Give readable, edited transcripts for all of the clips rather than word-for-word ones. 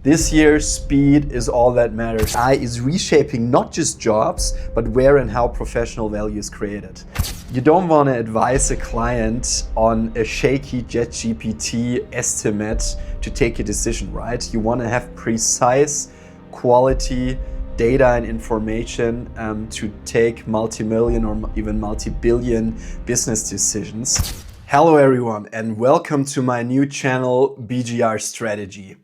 This year, speed is all that matters. AI is reshaping not just jobs, but where and how professional value is created. You don't want to advise a client on a shaky ChatGPT estimate to take a decision, right? You want to have precise quality data and information to take multi-million or even multi-billion business decisions. Hello everyone, and welcome to my new channel, BGR Strategy.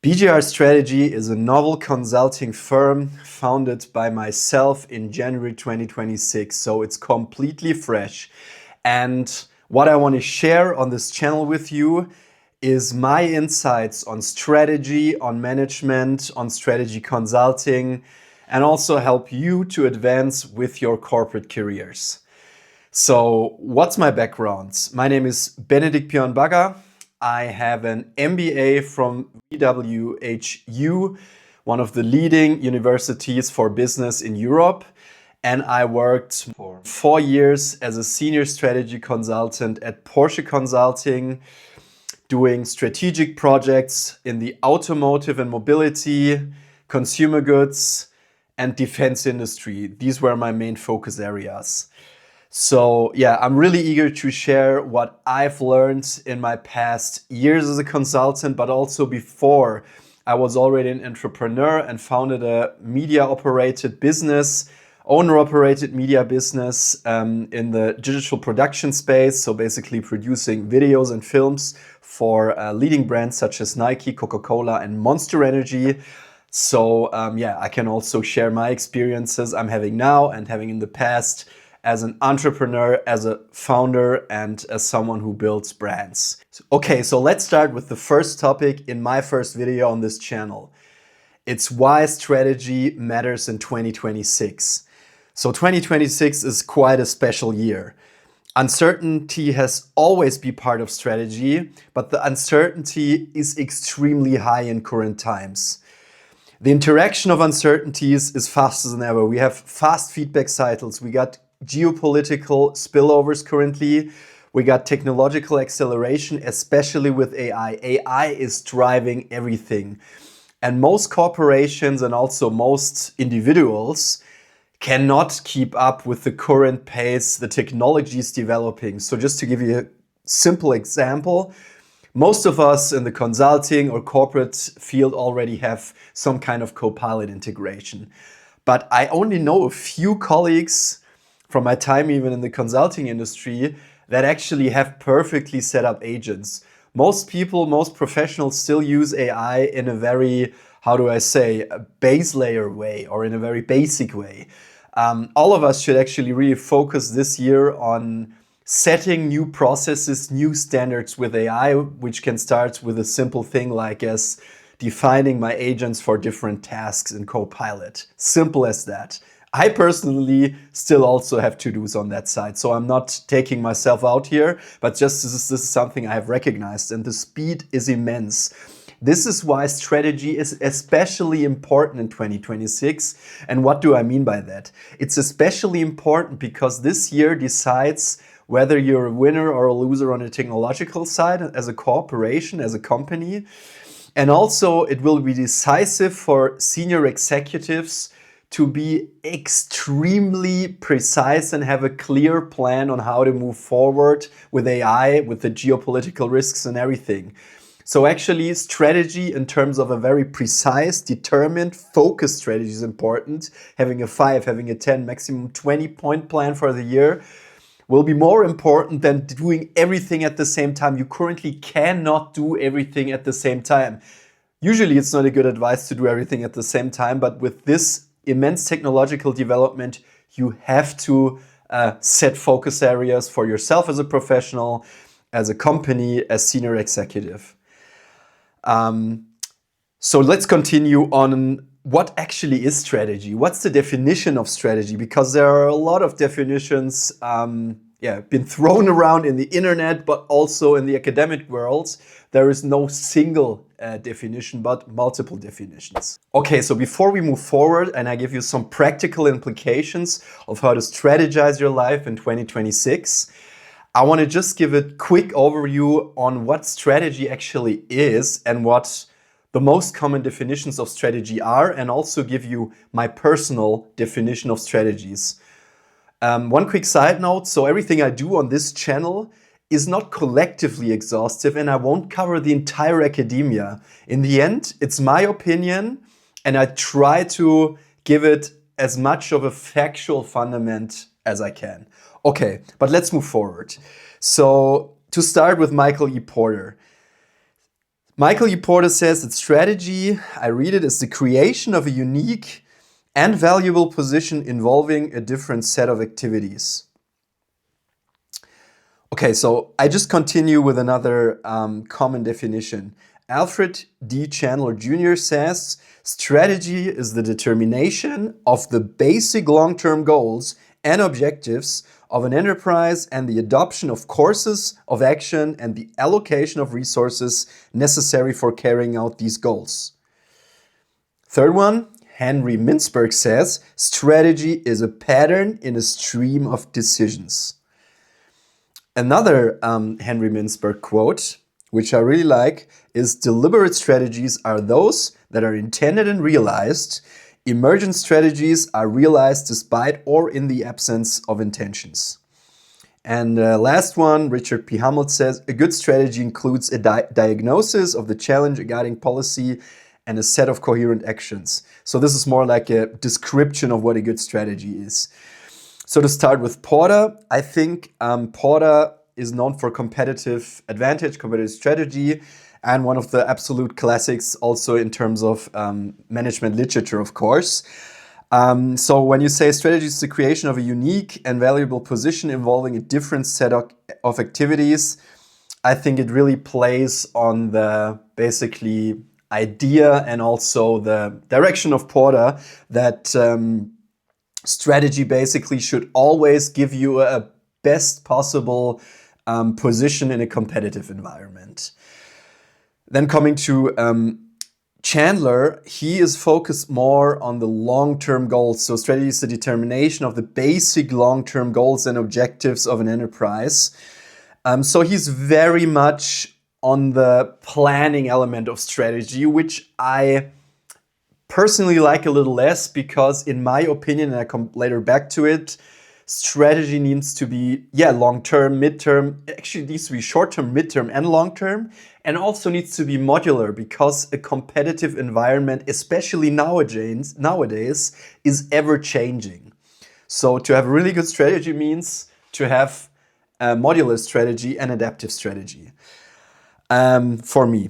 BGR Strategy is a novel consulting firm founded by myself in January 2026, so it's completely fresh. And what I want to share on this channel with you is my insights on strategy, on management, on strategy consulting, and also help you to advance with your corporate careers. So what's my background? My name is Benedikt Björn Bagger. I have an MBA from WHU, one of the leading universities for business in Europe. And I worked for 4 years as a senior strategy consultant at Porsche Consulting, doing strategic projects in the automotive and mobility, consumer goods, and defense industry. These were my main focus areas. So yeah, I'm really eager to share what I've learned in my past years as a consultant, but also before. I was already an entrepreneur and founded a media-operated business, owner-operated media business in the digital production space. So basically producing videos and films for leading brands such as Nike, Coca-Cola, and Monster Energy. So yeah, I can also share my experiences I'm having now and having in the past as an entrepreneur, as a founder, and as someone who builds brands. Okay, so let's start with the first topic in my first video on this channel. It's why strategy matters in 2026. So 2026 is quite a special year. Uncertainty has always been part of strategy, but the uncertainty is extremely high in current times. The interaction of uncertainties is faster than ever. We have fast feedback cycles. We got geopolitical spillovers currently. We got technological acceleration, especially with AI. AI is driving everything. And most corporations and also most individuals cannot keep up with the current pace the technology is developing. So just to give you a simple example, most of us in the consulting or corporate field already have some kind of Copilot integration. But I only know a few colleagues from my time even in the consulting industry that actually have perfectly set up agents. Most people, most professionals still use AI in a very, how do I say, a base layer way or in a very basic way. All of us should actually really focus this year on setting new processes, new standards with AI, which can start with a simple thing like as defining my agents for different tasks in Copilot. Simple as that. I personally still also have to-dos on that side, so I'm not taking myself out here, but just this is something I have recognized, and the speed is immense. This is why strategy is especially important in 2026. And what do I mean by that? It's especially important because this year decides whether you're a winner or a loser on a technological side as a corporation, as a company. And also it will be decisive for senior executives to be extremely precise and have a clear plan on how to move forward with AI, with the geopolitical risks and everything. So actually strategy in terms of a very precise, determined, focused strategy is important. Having a 5, having a 10, maximum 20-point plan for the year will be more important than doing everything at the same time. You currently cannot do everything at the same time. Usually it's not a good advice to do everything at the same time, but with this immense technological development, you have to set focus areas for yourself as a professional, as a company, as senior executive. So let's continue on what actually is strategy. What's the definition of strategy? Because there are a lot of definitions been thrown around in the internet, but also in the academic world. There is no single definition, but multiple definitions. Okay, so before we move forward and I give you some practical implications of how to strategize your life in 2026, I want to just give a quick overview on what strategy actually is and what the most common definitions of strategy are, and also give you my personal definition of strategies. One quick side note, so everything I do on this channel is not collectively exhaustive, and I won't cover the entire academia. In the end, it's my opinion, and I try to give it as much of a factual fundament as I can. Okay, but let's move forward. So to start with Michael E. Porter. Michael E. Porter says that strategy, I read it, is the creation of a unique and valuable position involving a different set of activities. Okay, so I just continue with another common definition. Alfred D. Chandler Jr. says, strategy is the determination of the basic long-term goals and objectives of an enterprise and the adoption of courses of action and the allocation of resources necessary for carrying out these goals. Third one, Henry Mintzberg says, strategy is a pattern in a stream of decisions. Another Henry Mintzberg quote, which I really like, is deliberate strategies are those that are intended and realized. Emergent strategies are realized despite or in the absence of intentions. And last one, Richard P. Hummel says, a good strategy includes a diagnosis of the challenge, a guiding policy, and a set of coherent actions. So this is more like a description of what a good strategy is. So to start with Porter, I think Porter is known for competitive advantage, competitive strategy, and one of the absolute classics also in terms of management literature, of course. So when you say strategy is the creation of a unique and valuable position involving a different set of activities, I think it really plays on the basically idea and also the direction of Porter that strategy basically should always give you a best possible position in a competitive environment. Then coming to Chandler, he is focused more on the long-term goals. So strategy is the determination of the basic long-term goals and objectives of an enterprise. So he's very much on the planning element of strategy, which I personally like a little less because in my opinion, and I come later back to it, strategy needs to be, long-term, mid-term, actually it needs to be short-term, mid-term, and long-term, and also needs to be modular because a competitive environment, especially nowadays is ever-changing. So to have a really good strategy means to have a modular strategy and adaptive strategy for me.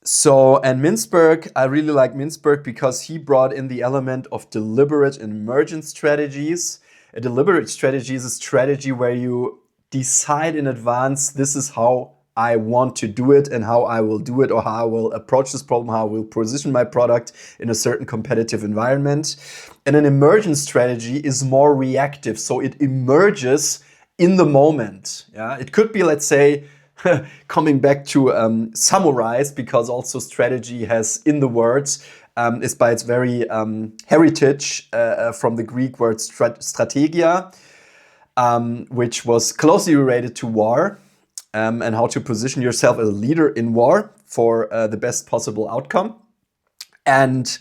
So, and Mintzberg, I really like Mintzberg because he brought in the element of deliberate and emergent strategies. A deliberate strategy is a strategy where you decide in advance, this is how I want to do it and how I will do it or how I will approach this problem, how I will position my product in a certain competitive environment. And an emergent strategy is more reactive, so it emerges in the moment. Yeah, it could be, let's say, coming back to samurais, because also strategy has in the words, is by its very heritage from the Greek word strategia, which was closely related to war and how to position yourself as a leader in war for the best possible outcome. And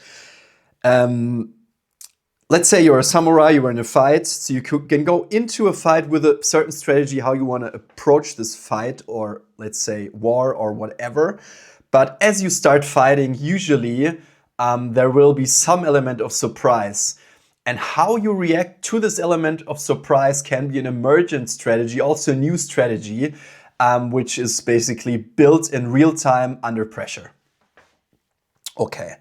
let's say you're a samurai, you were in a fight, so you can go into a fight with a certain strategy, how you want to approach this fight or let's say war or whatever. But as you start fighting, usually there will be some element of surprise. And how you react to this element of surprise can be an emergent strategy, also a new strategy, which is basically built in real time under pressure. Okay.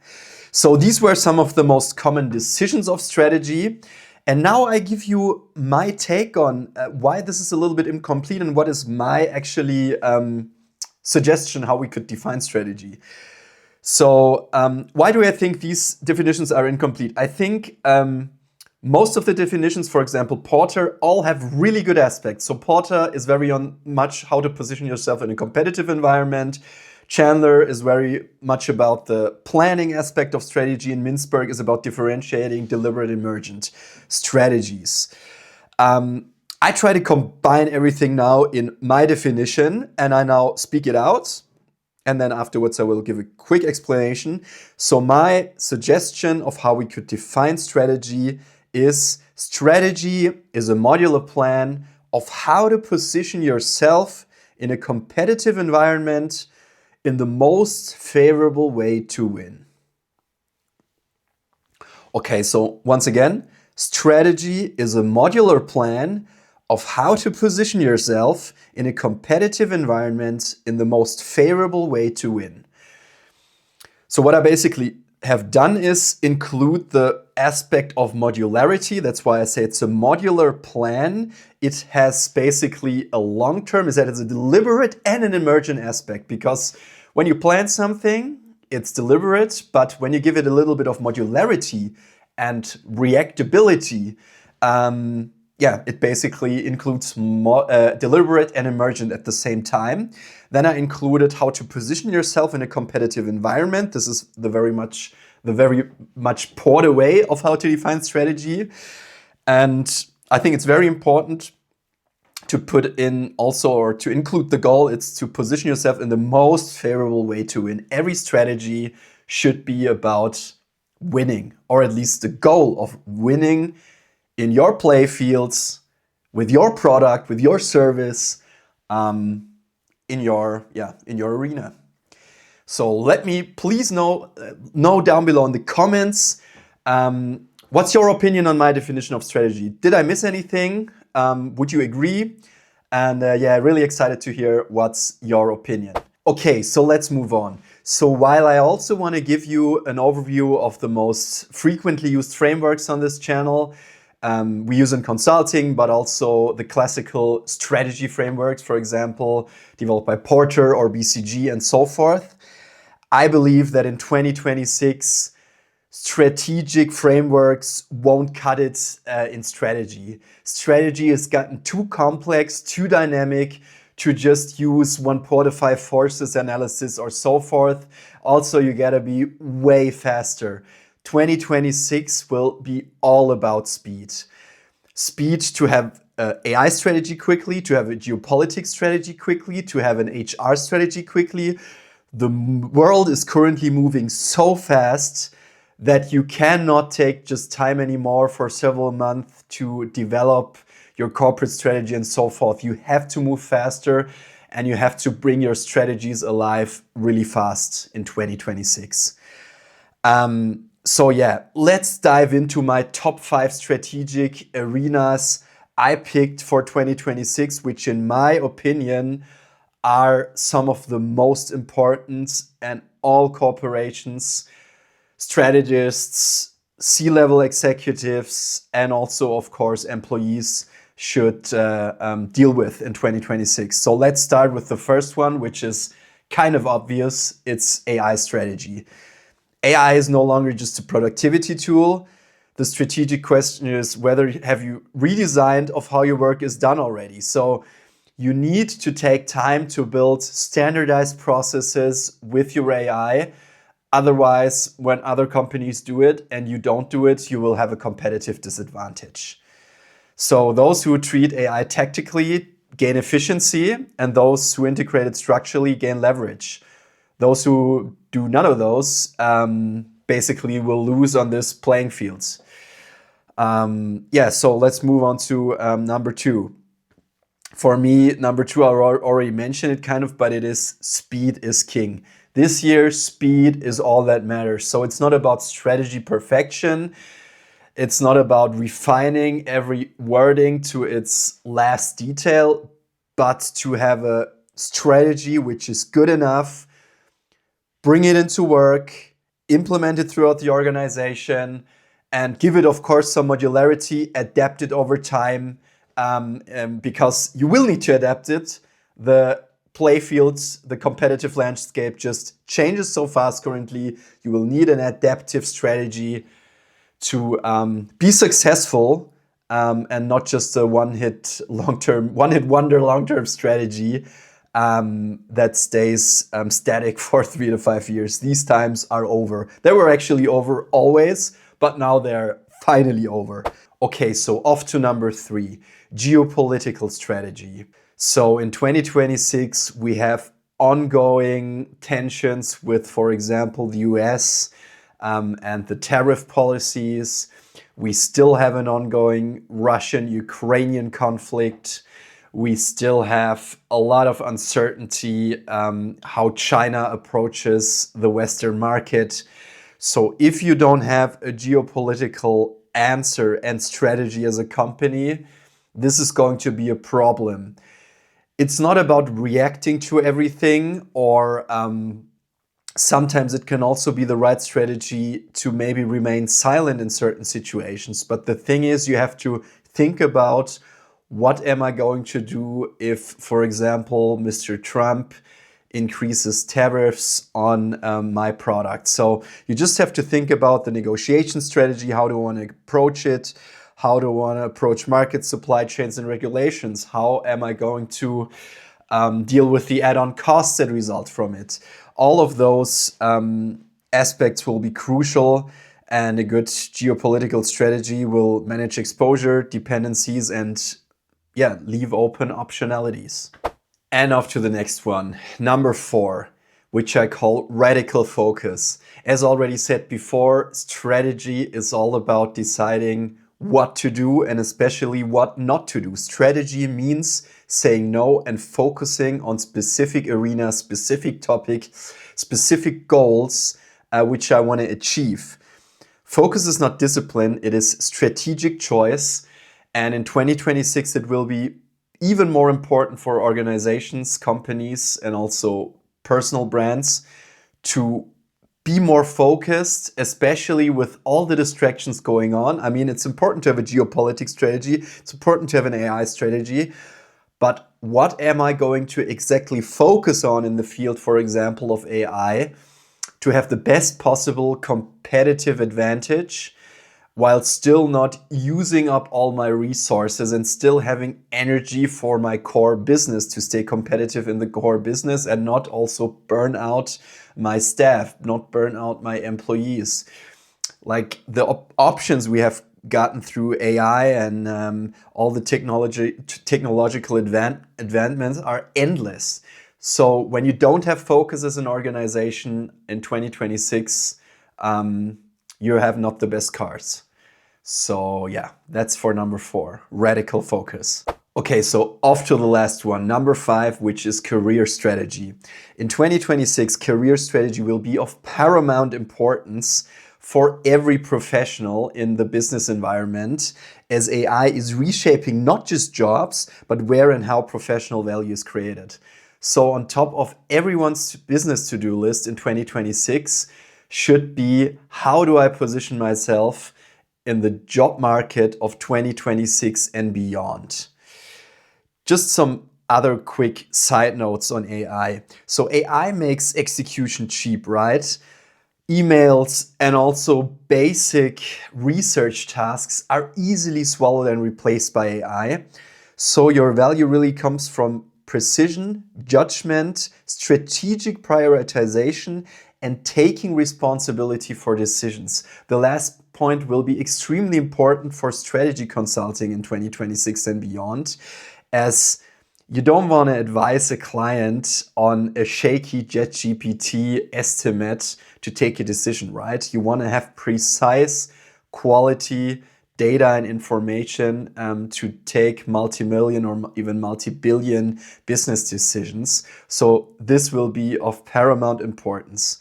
So these were some of the most common decisions of strategy. And now I give you my take on why this is a little bit incomplete and what is my actually suggestion how we could define strategy. So why do I think these definitions are incomplete? I think most of the definitions, for example, Porter, all have really good aspects. So Porter is very much how to position yourself in a competitive environment. Chandler is very much about the planning aspect of strategy, and Mintzberg is about differentiating deliberate emergent strategies. I try to combine everything now in my definition, and I now speak it out. and then afterwards I will give a quick explanation. So my suggestion of how we could define strategy is a modular plan of how to position yourself in a competitive environment in the most favorable way to win. Okay, so once again, strategy is a modular plan of how to position yourself in a competitive environment in the most favorable way to win. So what I basically have done is include the aspect of modularity. That's why I say it's a modular plan. It has basically a long-term, is that it's a deliberate and an emergent aspect, because when you plan something, it's deliberate, but when you give it a little bit of modularity and reactability, it basically includes deliberate and emergent at the same time. Then I included how to position yourself in a competitive environment. This is the very much broader way of how to define strategy. And I think it's very important to put in also, or to include the goal, it's to position yourself in the most favorable way to win. Every strategy should be about winning, or at least the goal of winning in your play fields, with your product, with your service, in your arena. So let me please know down below in the comments, what's your opinion on my definition of strategy? Did I miss anything? Would you agree? And really excited to hear what's your opinion. Okay, so let's move on. So while I also want to give you an overview of the most frequently used frameworks on this channel, we use in consulting, but also the classical strategy frameworks, for example, developed by Porter or BCG and so forth. I believe that in 2026, strategic frameworks won't cut it in strategy. Strategy has gotten too complex, too dynamic to just use 1.5 forces analysis or so forth. Also, you gotta be way faster. 2026 will be all about speed. Speed to have an AI strategy quickly, to have a geopolitics strategy quickly, to have an HR strategy quickly. The world is currently moving so fast that you cannot take just time anymore for several months to develop your corporate strategy and so forth. You have to move faster, and you have to bring your strategies alive really fast in 2026. So let's dive into my top 5 strategic arenas I picked for 2026, which in my opinion are some of the most important, and all corporations, strategists, C-level executives, and also, of course, employees should deal with in 2026. So let's start with the first one, which is kind of obvious. It's AI strategy. AI is no longer just a productivity tool. The strategic question is whether have you redesigned of how your work is done already. So you need to take time to build standardized processes with your AI. Otherwise, when other companies do it and you don't do it, you will have a competitive disadvantage. So those who treat AI tactically gain efficiency, and those who integrate it structurally gain leverage. Those who do none of those basically will lose on this playing field. So let's move on to number 2. For me, number 2, I already mentioned it kind of, but it is speed is king. This year, speed is all that matters. So it's not about strategy perfection. It's not about refining every wording to its last detail, but to have a strategy which is good enough, bring it into work, implement it throughout the organization, and give it, of course, some modularity, adapt it over time, because you will need to adapt it. The play fields, the competitive landscape just changes so fast currently. You will need an adaptive strategy to be successful, and not just a one-hit wonder long-term strategy that stays static for 3 to 5 years. These times are over. They were actually over always, but now they're finally over. Okay, so off to number 3, geopolitical strategy. So in 2026, we have ongoing tensions with, for example, the US and the tariff policies. We still have an ongoing Russian-Ukrainian conflict. We still have a lot of uncertainty how China approaches the Western market. So if you don't have a geopolitical answer and strategy as a company, this is going to be a problem. It's not about reacting to everything, or sometimes it can also be the right strategy to maybe remain silent in certain situations. But the thing is, you have to think about, what am I going to do if, for example, Mr. Trump increases tariffs on my product? So you just have to think about the negotiation strategy. How do I want to approach it? How do I want to approach market, supply chains, and regulations? How am I going to deal with the add-on costs that result from it? All of those aspects will be crucial, and a good geopolitical strategy will manage exposure, dependencies, and leave open optionalities. And off to the next one, number 4, which I call radical focus. As already said before, strategy is all about deciding what to do and especially what not to do. Strategy means saying no and focusing on specific arenas, specific topic, specific goals which I want to achieve. Focus is not discipline, it is strategic choice. And in 2026, it will be even more important for organizations, companies, and also personal brands to be more focused, especially with all the distractions going on. I mean, it's important to have a geopolitics strategy. It's important to have an AI strategy. But what am I going to exactly focus on in the field, for example, of AI, to have the best possible competitive advantage, while still not using up all my resources and still having energy for my core business to stay competitive in the core business and not also burn out my staff, not burn out my employees. Like the options we have gotten through AI and all the technological advancements are endless. So when you don't have focus as an organization in 2026, you have not the best cards. So yeah, that's for number 4, radical focus. Okay, so off to the last one, number 5, which is career strategy. In 2026, career strategy will be of paramount importance for every professional in the business environment, as AI is reshaping not just jobs, but where and how professional value is created. So on top of everyone's business to-do list in 2026 should be, how do I position myself in the job market of 2026 and beyond? Just some other quick side notes on AI. So AI makes execution cheap, right? Emails and also basic research tasks are easily swallowed and replaced by AI. So your value really comes from precision, judgment, strategic prioritization, and taking responsibility for decisions. The last point will be extremely important for strategy consulting in 2026 and beyond, as you don't want to advise a client on a shaky ChatGPT estimate to take a decision, right? You want to have precise quality data and information to take multi-million or even multi-billion business decisions. So this will be of paramount importance.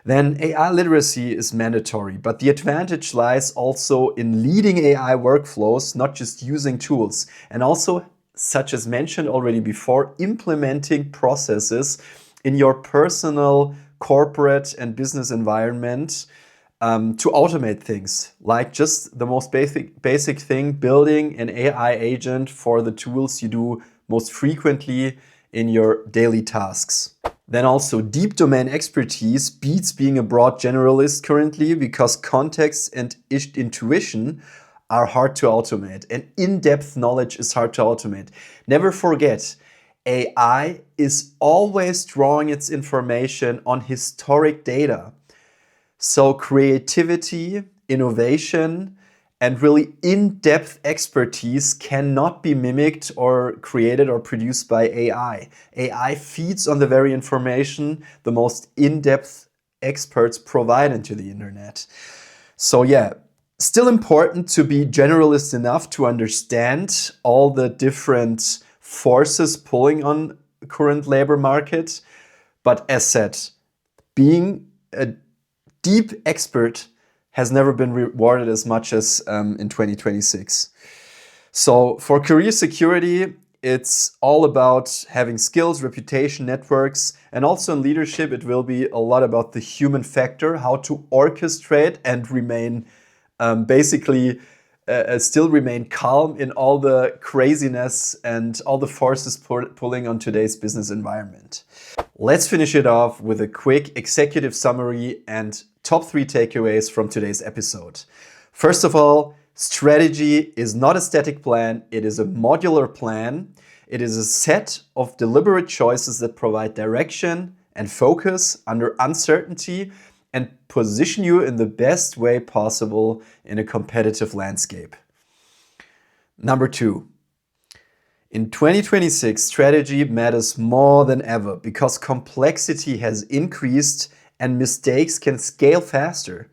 Then AI literacy is mandatory, but the advantage lies also in leading AI workflows, not just using tools, and also, such as mentioned already before, implementing processes in your personal, corporate, and business environment to automate things, like just the most basic thing, building an AI agent for the tools you do most frequently in your daily tasks. Then also, deep domain expertise beats being a broad generalist currently, because context and intuition are hard to automate, and in-depth knowledge is hard to automate. Never forget, AI is always drawing its information on historic data. So creativity, innovation, And really in-depth expertise cannot be mimicked or created or produced by AI. AI feeds on the very information the most in-depth experts provide into the internet. So yeah, still important to be generalist enough to understand all the different forces pulling on the current labor market. But as said, being a deep expert has never been rewarded as much as in 2026. So for career security, it's all about having skills, reputation, networks, and also in leadership, it will be a lot about the human factor, how to orchestrate and remain still remain calm in all the craziness and all the forces pulling on today's business environment. Let's finish it off with a quick executive summary and top 3 takeaways from today's episode. First of all, strategy is not a static plan, it is a modular plan. It is a set of deliberate choices that provide direction and focus under uncertainty and position you in the best way possible in a competitive landscape. Number 2. In 2026, strategy matters more than ever because complexity has increased and mistakes can scale faster.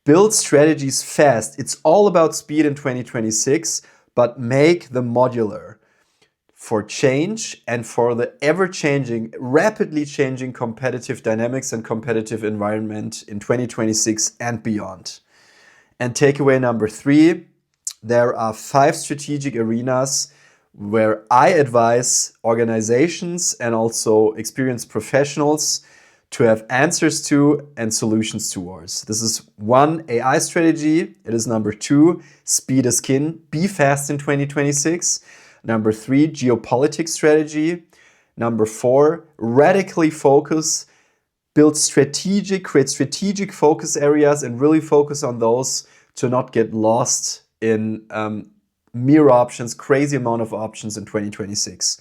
Build strategies fast. It's all about speed in 2026, but make them modular for change and for the ever-changing, rapidly changing competitive dynamics and competitive environment in 2026 and beyond. And takeaway number 3, there are 5 strategic arenas where I advise organizations and also experienced professionals to have answers to and solutions towards. This is 1, AI strategy. It is number 2, speed is king, be fast in 2026. Number 3, geopolitical strategy. Number 4, radically focus, create strategic focus areas and really focus on those to not get lost in mere options, crazy amount of options in 2026.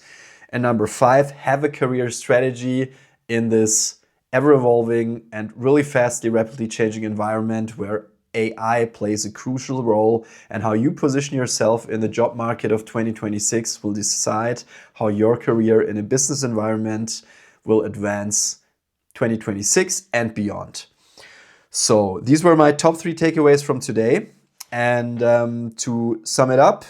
And number 5, have a career strategy in this ever-evolving and really rapidly changing environment where AI plays a crucial role, and how you position yourself in the job market of 2026 will decide how your career in a business environment will advance 2026 and beyond. So these were my top 3 takeaways from today. And to sum it up,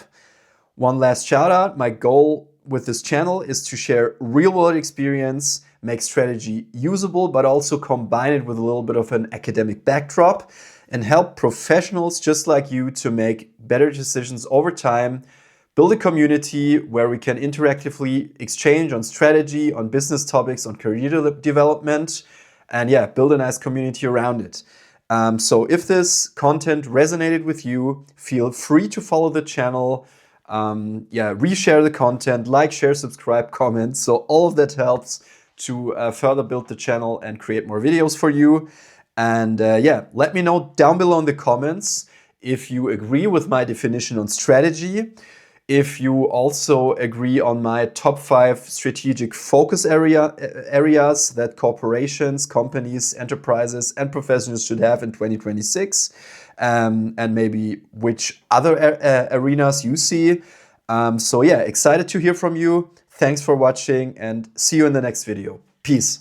one last shout out. My goal with this channel is to share real world experience, make strategy usable, but also combine it with a little bit of an academic backdrop and help professionals just like you to make better decisions over time, build a community where we can interactively exchange on strategy, on business topics, on career development, and yeah, build a nice community around it. So if this content resonated with you, feel free to follow the channel, reshare the content, like, share, subscribe, comment. So all of that helps to further build the channel and create more videos for you. And let me know down below in the comments if you agree with my definition on strategy, if you also agree on my top 5 strategic focus areas that corporations, companies, enterprises, and professionals should have in 2026, and maybe which other arenas you see. Excited to hear from you. Thanks for watching and see you in the next video. Peace.